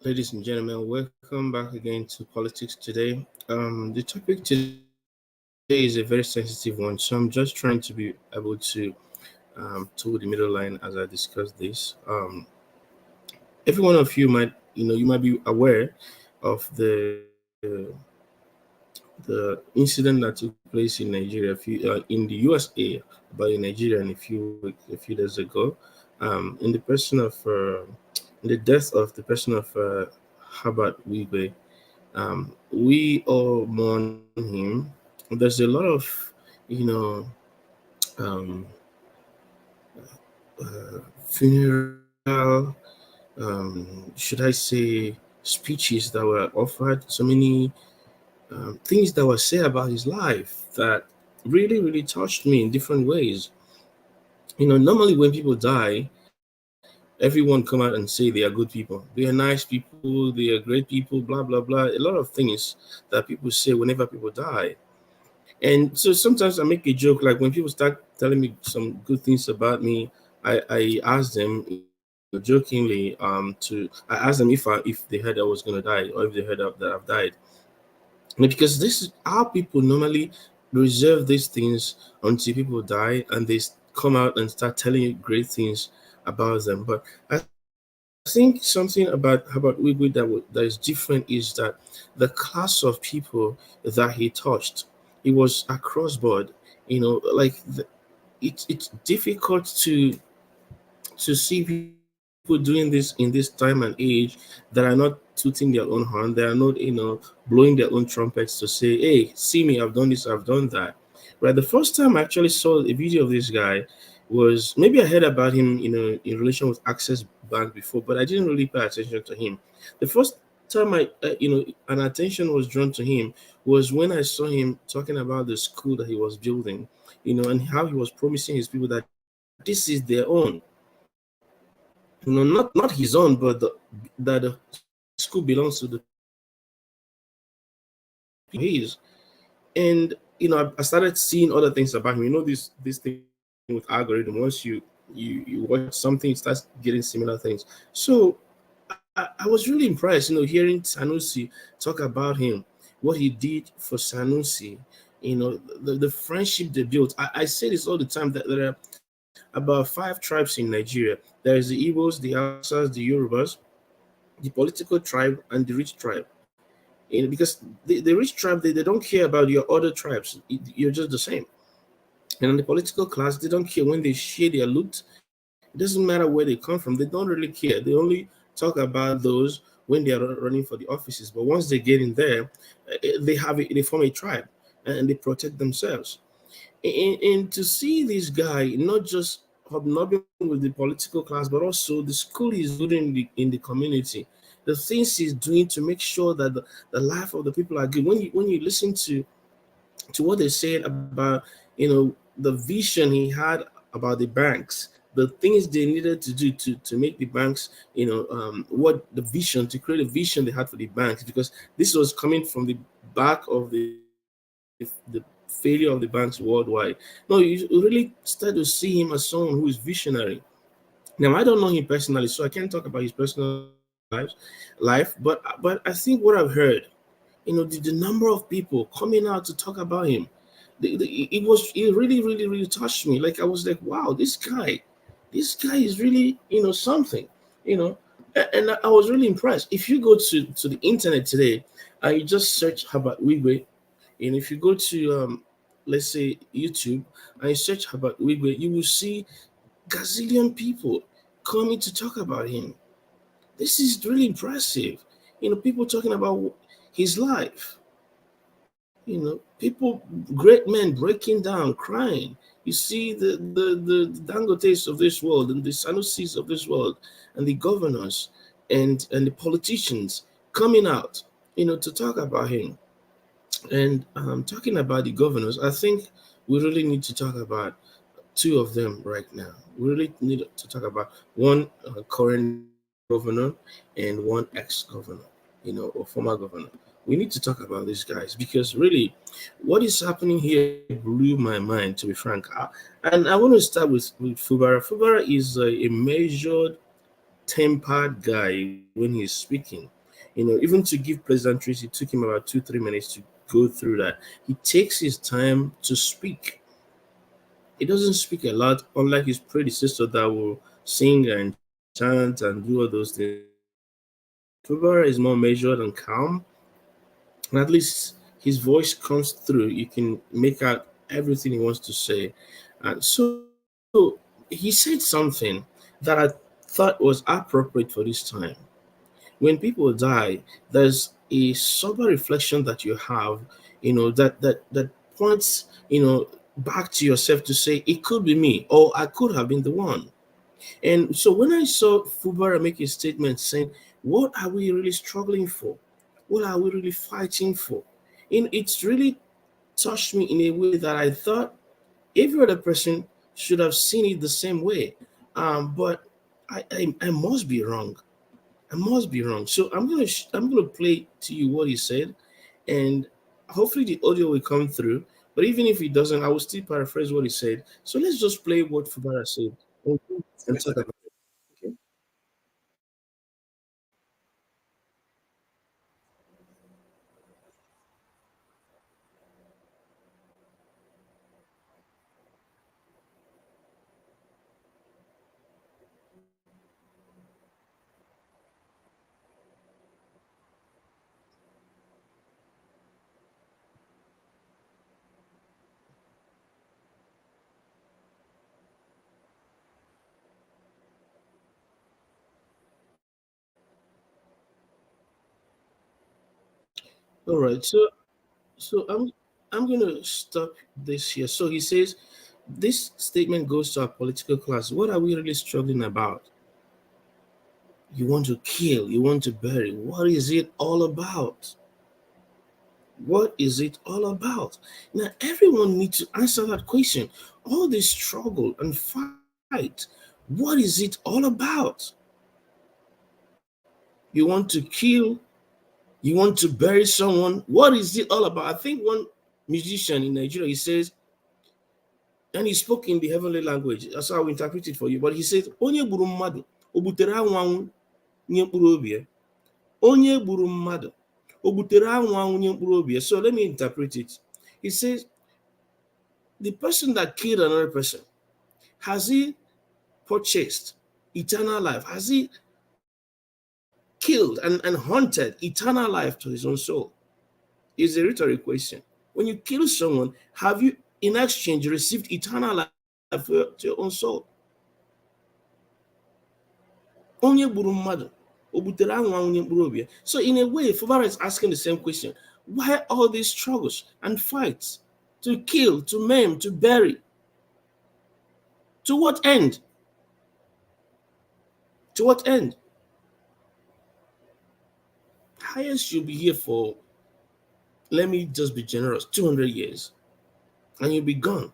Ladies and gentlemen, welcome back again to Politics Today. The topic today is a very sensitive one, so I'm just trying to be able to toe the middle line as I discuss this. Every one of you might, you might be aware of the incident that took place in Nigeria, in the USA, about in Nigeria, a few days ago, in the person of in the death of the person of Herbert Wigwe. We all mourn him. There's a lot of, you know, um, funeral, should I say, speeches that were offered, so many things that were said about his life that really, really touched me in different ways. Normally when people die, everyone come out and say they are good people. They are nice people, they are great people, blah, blah, blah. A lot of things that people say whenever people die. And so sometimes I make a joke, like when people start telling me some good things about me, I ask them, jokingly, I ask them if they heard I was gonna die or if they heard that I've died. Because this is how people normally reserve these things until people die and come out and start telling you great things about them. But I think something about Wigwe that is different is that the class of people that he touched, it was across board. It's difficult to see people doing this in this time and age that are not tooting their own horn. They are not, blowing their own trumpets to say, "Hey, see me! I've done this. I've done that." Right. The first time I actually saw a video of this guy was, maybe I heard about him, in relation with Access Bank before, but I didn't really pay attention to him. The first time an attention was drawn to him was when I saw him talking about the school that he was building, and how he was promising his people that this is their own. Not his own, but that the school belongs to the people of his. And I started seeing other things about him. This thing with algorithm. Once you watch something, it starts getting similar things. So I was really impressed, hearing Sanusi talk about him, what he did for Sanusi, the friendship they built. I say this all the time that there are about 5 tribes in Nigeria. There is the Igbos, the Hausas, the Yorubas, the political tribe, and the rich tribe. Because the rich tribe, they don't care about your other tribes. You're just the same. And in the political class, they don't care when they share their loot. It doesn't matter where they come from. They don't really care. They only talk about those when they are running for the offices. But once they get in there, they form a tribe and they protect themselves. And to see this guy not just hobnobbing with the political class, but also the school he's building in the community, the things he's doing to make sure that the life of the people are good. When you listen to what they said about, the vision he had about the banks, the things they needed to do to make the banks, what the vision, to create a vision they had for the banks, because this was coming from the back of the failure of the banks worldwide. No, you really start to see him as someone who is visionary. Now, I don't know him personally, so I can't talk about his personal life, but I think what I've heard, the number of people coming out to talk about him, it really, really, really touched me. Like, I was like, wow, this guy is really, something, you know. And I was really impressed. If you go to the internet today and you just search Herbert Wigwe, and if you go to let's say YouTube and you search Herbert Wigwe, you will see gazillion people coming to talk about him. This is really impressive. People talking about his life. People, great men breaking down, crying. You see the Dangotes of this world and the Sanusis of this world and the governors and the politicians coming out, to talk about him. And talking about the governors, I think we really need to talk about 2 of them right now. We really need to talk about one current governor and one ex-governor, or former governor. We need to talk about these guys because really, what is happening here blew my mind. To be frank, and I want to start with Fubara. Fubara is a measured, tempered guy when he's speaking. Even to give pleasantries, it took him about 2, 3 minutes to go through that. He takes his time to speak. He doesn't speak a lot, unlike his predecessor that will sing and chant and do all those things. Fubara is more measured and calm, and at least his voice comes through. You can make out everything he wants to say. And so he said something that I thought was appropriate for this time. When people die, there's a sober reflection that you have, that points, back to yourself to say it could be me, or I could have been the one. And so when I saw Fubara make a statement saying, "What are we really struggling for? What are we really fighting for?" It's really touched me in a way that I thought every other person should have seen it the same way. But I must be wrong. I must be wrong. So I'm gonna play to you what he said, and hopefully the audio will come through. But even if it doesn't, I will still paraphrase what he said. So let's just play what Fubara said and talk about it. Okay? All right. So I'm gonna stop this here. So he says this statement goes to our political class. What are we really struggling about? You want to kill, you want to bury. What is it all about? What is it all about? Now, everyone needs to answer that question. All this struggle and fight, what is it all about? You want to kill, you want to bury someone. What is it all about? I think one musician in Nigeria, he says, and he spoke in the heavenly language. That's how I will interpret it for you. But he says, Onye gburu mmadụ, o butere anwụ anwụ nye mkpụrụ obi ya. Onye gburu mmadụ, o butere anwụ anwụ nye mkpụrụ obi ya. So let me interpret it. He says, the person that killed another person, has he purchased eternal life? Has he killed and hunted eternal life to his own soul? It's a rhetorical question. When you kill someone, have you in exchange received eternal life to your own soul? Onye gburu mmadụ, o butere anwụ anwụ nye mkpụrụ obi ya. So in a way, Fubara is asking the same question. Why all these struggles and fights to kill, to maim, to bury? To what end? To what end? Highest you'll be here for, let me just be generous, 200 years, and you'll be gone.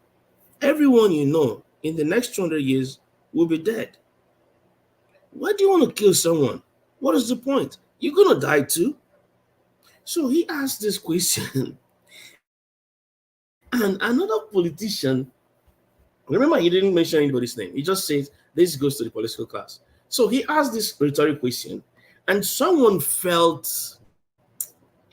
Everyone you know in the next 200 years will be dead. Why do you want to kill someone? What is the point? You're going to die too. So he asked this question, and another politician, remember, he didn't mention anybody's name. He just said, this goes to the political class. So he asked this rhetorical question, and someone felt,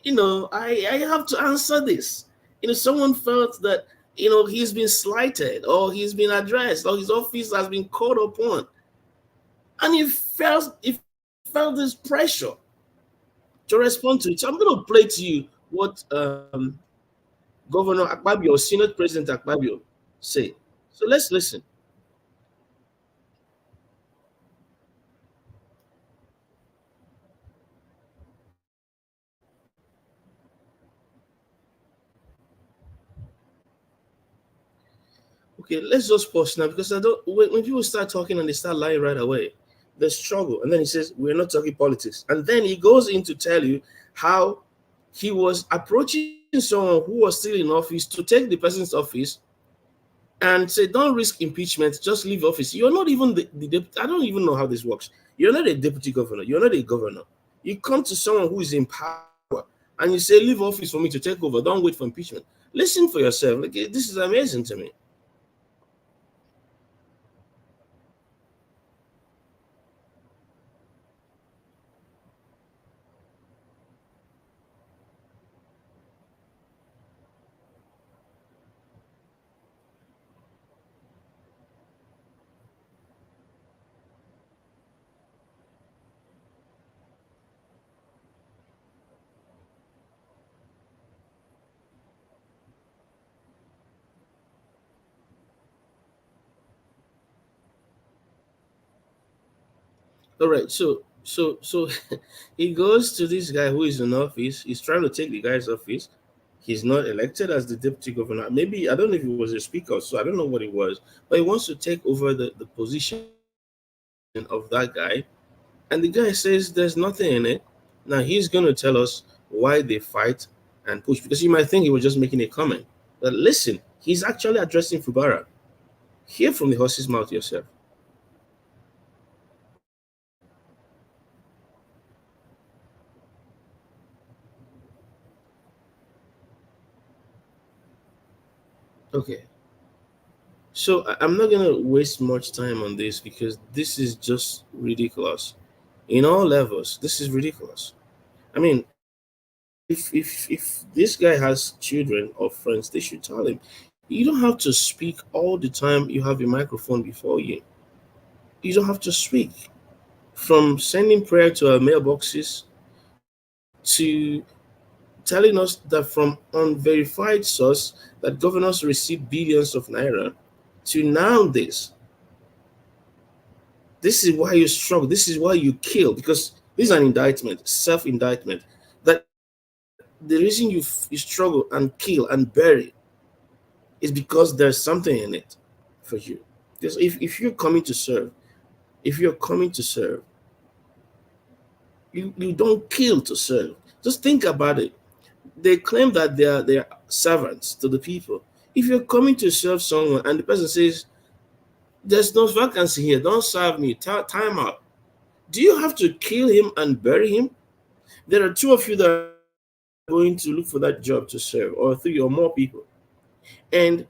I have to answer this. Someone felt that, he's been slighted, or he's been addressed, or his office has been called upon. And he felt this pressure to respond to it. So I'm going to play to you what Governor Akpabio, or Senate President Akpabio, said. So let's listen. Okay, let's just pause now, because I don't. When people start talking and they start lying right away, they struggle. And then he says, "We're not talking politics," and then he goes in to tell you how he was approaching someone who was still in office to take the person's office and say, "Don't risk impeachment, just leave office." You're not even the deputy. I don't even know how this works. You're not a deputy governor. You're not a governor. You come to someone who is in power and you say, "Leave office for me to take over. Don't wait for impeachment." Listen for yourself. Like, this is amazing to me. All right. So he goes to this guy who is in office. He's trying to take the guy's office. He's not elected as the deputy governor. Maybe I don't know if he was a speaker, so I don't know what it was. But he wants to take over the position of that guy. And the guy says there's nothing in it. Now he's going to tell us why they fight and push, because you might think he was just making a comment. But listen, he's actually addressing Fubara. Hear from the horse's mouth yourself. Okay. So I'm not going to waste much time on this because this is just ridiculous. In all levels, this is ridiculous. I mean, if this guy has children or friends, they should tell him. You don't have to speak all the time you have a microphone before you. You don't have to speak. From sending prayer to our mailboxes to telling us that from unverified source that governors receive billions of naira to now this. This is why you struggle. This is why you kill, because this is an indictment, self-indictment. That the reason you struggle and kill and bury is because there's something in it for you. Because if you're coming to serve, if you're coming to serve, you don't kill to serve. Just think about it. They claim that they are servants to the people. If you're coming to serve someone and the person says, there's no vacancy here, don't serve me, time out. Do you have to kill him and bury him? There are two of you that are going to look for that job to serve, or three or more people. And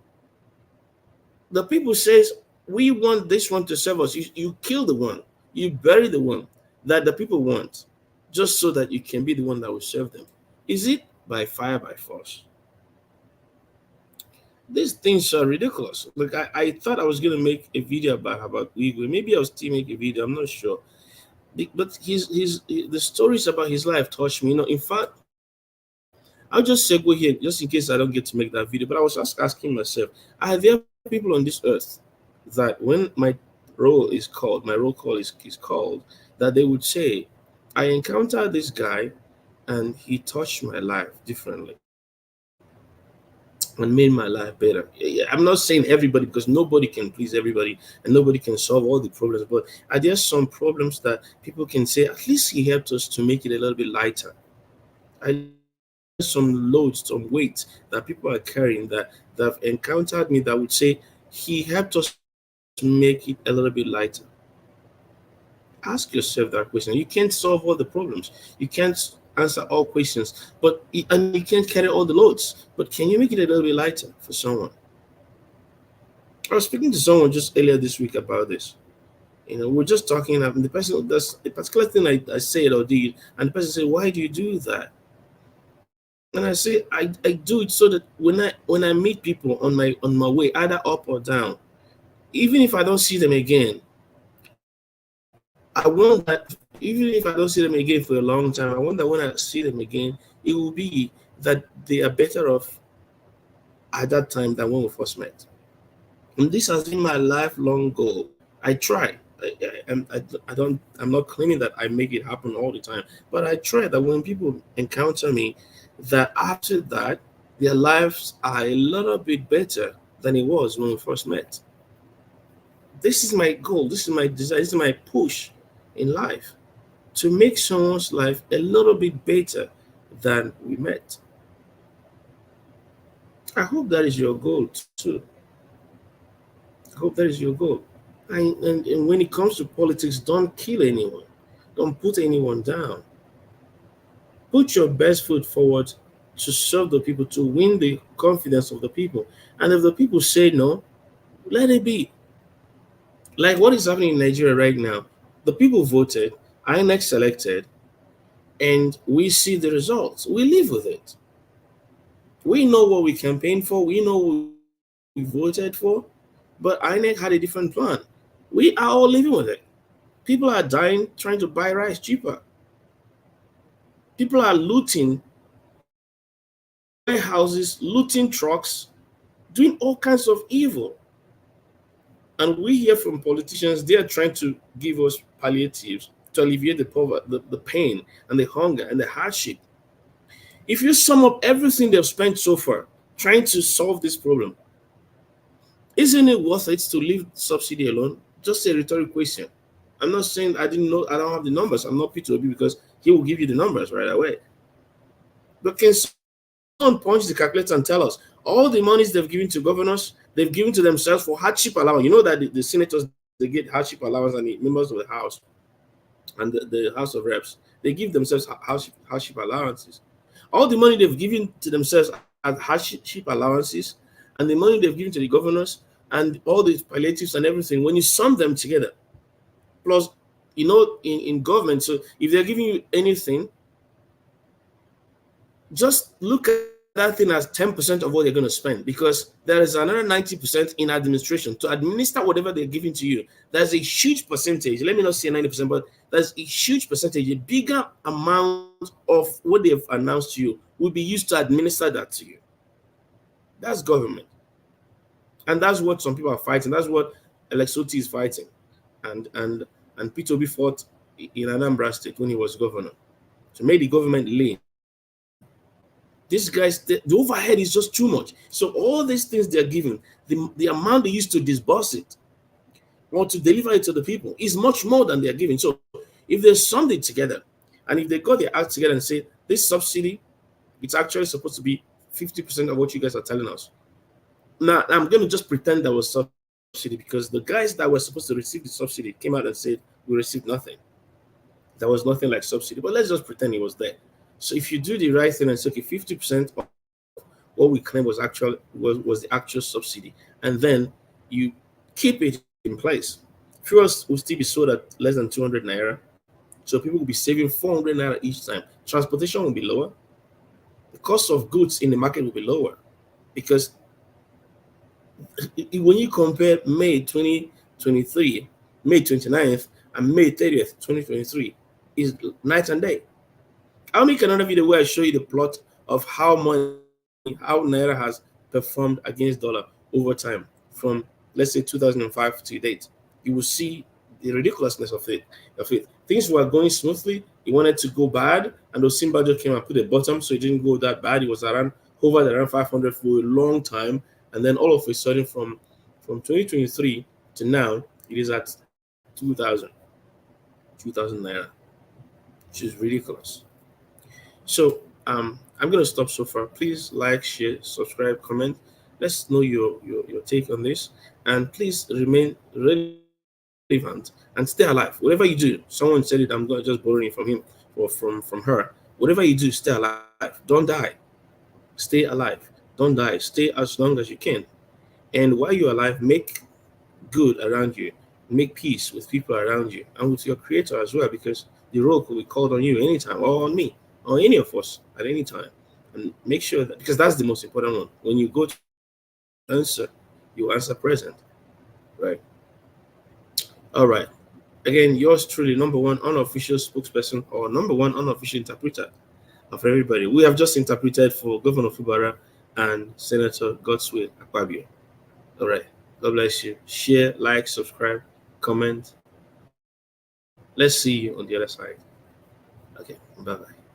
the people says, we want this one to serve us. You kill the one, you bury the one that the people want, just so that you can be the one that will serve them. Is it by fire, by force? These things are ridiculous. Like I thought I was gonna make a video about Igwe. Maybe I'll still make a video. I'm not sure. But the stories about his life touched me. In fact, I'll just segue here just in case I don't get to make that video. But I was just asking myself, are there people on this earth that when my roll call is called, that they would say, I encountered this guy and he touched my life differently and made my life better. Yeah, I'm not saying everybody, because nobody can please everybody and nobody can solve all the problems, but are there some problems that people can say, at least he helped us to make it a little bit lighter? I some loads, some weight that people are carrying that have encountered me that would say he helped us to make it a little bit lighter. Ask yourself that question. You can't solve all the problems. You can't answer all questions, and you can't carry all the loads. But can you make it a little bit lighter for someone? I was speaking to someone just earlier this week about this. We're just talking, and the person does a particular thing I said or did, and the person said, "Why do you do that?" And I say, I do it so that when I meet people on my way, either up or down, even if I don't see them again, I want that. Even if I don't see them again for a long time, I want that when I see them again, it will be that they are better off at that time than when we first met. And this has been my lifelong goal. I try. I'm not claiming that I make it happen all the time, but I try that when people encounter me, that after that, their lives are a little bit better than it was when we first met. This is my goal. This is my desire. This is my push in life, to make someone's life a little bit better than we met. I hope that is your goal too. I hope that is your goal. And when it comes to politics, don't kill anyone. Don't put anyone down. Put your best foot forward to serve the people, to win the confidence of the people. And if the people say no, let it be. Like what is happening in Nigeria right now, the people voted, INEC selected, and we see the results. We live with it. We know what we campaigned for, we know what we voted for, but INEC had a different plan. We are all living with it. People are dying trying to buy rice cheaper. People are looting houses, looting trucks, doing all kinds of evil. And we hear from politicians, they are trying to give us palliatives. to alleviate the poverty, the pain, and the hunger and the hardship. If you sum up everything they've spent so far trying to solve this problem, isn't it worth it to leave subsidy alone? Just a rhetorical question. I'm not saying I didn't know, I don't have the numbers. I'm not P2B because he will give you the numbers right away. But can someone punch the calculator and tell us all the monies they've given to governors, they've given to themselves for hardship allowance? You know that the senators, they get hardship allowance, and the members of the House and the House of Reps, they give themselves hardship allowances. All the money they've given to themselves as hardship allowances, and the money they've given to the governors, and all the palliatives and everything, when you sum them together, plus, in government, so if they're giving you anything, just look at that thing as 10% of what they're going to spend, because there is another 90% in administration to administer whatever they're giving to you. There's a huge percentage. Let me not say 90%, but there's a huge percentage, a bigger amount of what they've announced to you will be used to administer that to you. That's government. And that's what some people are fighting. That's what Alex Otti is fighting. And P2B fought in Anambra State when he was governor, to make the government lean. These guys, the overhead is just too much. So all these things they're giving, the amount they used to disburse it or to deliver it to the people is much more than they're giving. So if they summed it together, and if they got their act together and say, this subsidy, it's actually supposed to be 50% of what you guys are telling us. Now, I'm going to just pretend that was subsidy, because the guys that were supposed to receive the subsidy came out and said, we received nothing. There was nothing like subsidy, but let's just pretend it was there. So if you do the right thing and say, okay, 50% of what we claim was the actual subsidy, and then you keep it in place, fuels will still be sold at less than 200 naira. So people will be saving 400 naira each time. Transportation will be lower. The cost of goods in the market will be lower, because when you compare May 2023, May 29th, and May 30th, 2023, is night and day. I'll make another video where I show you the plot of how Naira has performed against dollar over time from, let's say, 2005 to date. You will see the ridiculousness of it. Things were going smoothly. It wanted to go bad, and Osinbajo came and put a bottom, so it didn't go that bad. It was hovered around 500 for a long time, and then all of a sudden, from 2023 to now, it is at 2,000 naira, which is ridiculous. So I'm going to stop so far. Please like, share, subscribe, comment. Let's know your take on this, and please remain relevant and stay alive. Whatever you do, someone said it. I'm not just borrowing from him or from her. Whatever you do, stay alive. Don't die. Stay alive. Don't die. Stay as long as you can. And while you're alive, make good around you. Make peace with people around you and with your creator as well, because the role could be called on you anytime, or on me, or any of us at any time. And make sure that, because that's the most important one. When you go to answer, you answer present. Right? All right. Again, yours truly, number one unofficial spokesperson or number one unofficial interpreter of everybody. We have just interpreted for Governor Fubara and Senator Godswill Akpabio. All right. God bless you. Share, like, subscribe, comment. Let's see you on the other side. Okay. Bye-bye.